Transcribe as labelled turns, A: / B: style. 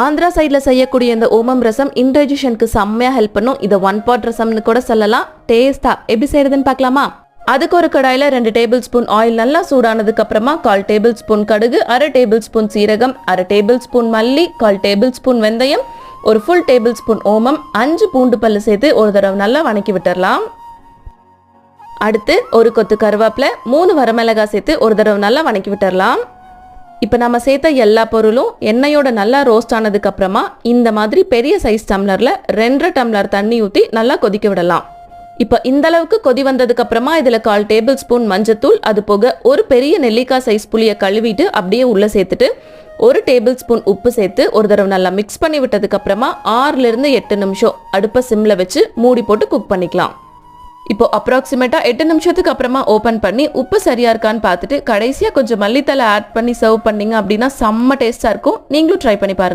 A: ஆந்திரா சைடில் செய்யக்கூடிய இந்த ஓமம் ரசம் இன்டைஜஷனுக்கு செம்மையாக ஹெல்ப் பண்ணும். இதை 1 பாட் ரசம்னு கூட சொல்லலாம். டேஸ்டா எப்படி செய்யறதுன்னு பார்க்கலாமா? அதுக்கு ஒரு கடாயில் 2 டேபிள் ஸ்பூன் ஆயில் நல்லா சூடானதுக்கு அப்புறமா 1/4 டேபிள் ஸ்பூன் கடுகு, 1/2 டேபிள் ஸ்பூன் சீரகம், 1/2 டேபிள் ஸ்பூன் மல்லி, 1/4 டேபிள் ஸ்பூன் வெந்தயம், ஒரு ஃபுல் டேபிள் ஸ்பூன் ஓமம், 5 பூண்டு பல்லு சேர்த்து ஒரு தடவை நல்லா வணக்கி விட்டுறலாம். அடுத்து ஒரு கொத்து கருவேப்பிலை, 3 வரமிளகாய் சேர்த்து ஒரு தடவை நல்லா வணக்கி விட்டுறலாம். இப்போ நம்ம சேர்த்த எல்லா பொருளும் எண்ணெயோட நல்லா ரோஸ்ட் ஆனதுக்கு அப்புறமா இந்த மாதிரி பெரிய சைஸ் டம்ளரில் 2 டம்ளர் தண்ணி ஊற்றி நல்லா கொதிக்க விடலாம். இப்போ இந்த அளவுக்கு கொதி வந்ததுக்கு அப்புறமா இதில் 1/4 டேபிள் ஸ்பூன் மஞ்சத்தூள், அது போக ஒரு பெரிய நெல்லிக்காய் சைஸ் புளியை கழுவிட்டு அப்படியே உள்ளே சேர்த்துட்டு 1 டேபிள் ஸ்பூன் உப்பு சேர்த்து ஒரு தடவை நல்லா மிக்ஸ் பண்ணி விட்டதுக்கு அப்புறமா 6லிருந்து 8 நிமிஷம் அடுப்பை சிம்மில் வச்சு மூடி போட்டு குக் பண்ணிக்கலாம். இப்போ அப்ராக்சிமேட்டா 8 நிமிஷத்துக்கு அப்புறமா ஓபன் பண்ணி உப்பு சரியா இருக்கான்னு பார்த்துட்டு கடைசியா கொஞ்சம் மல்லித்தலை ஆட் பண்ணி சர்வ் பண்ணீங்க அப்படின்னா செம்ம டேஸ்டா இருக்கும். நீங்களும் ட்ரை பண்ணி பாருங்க.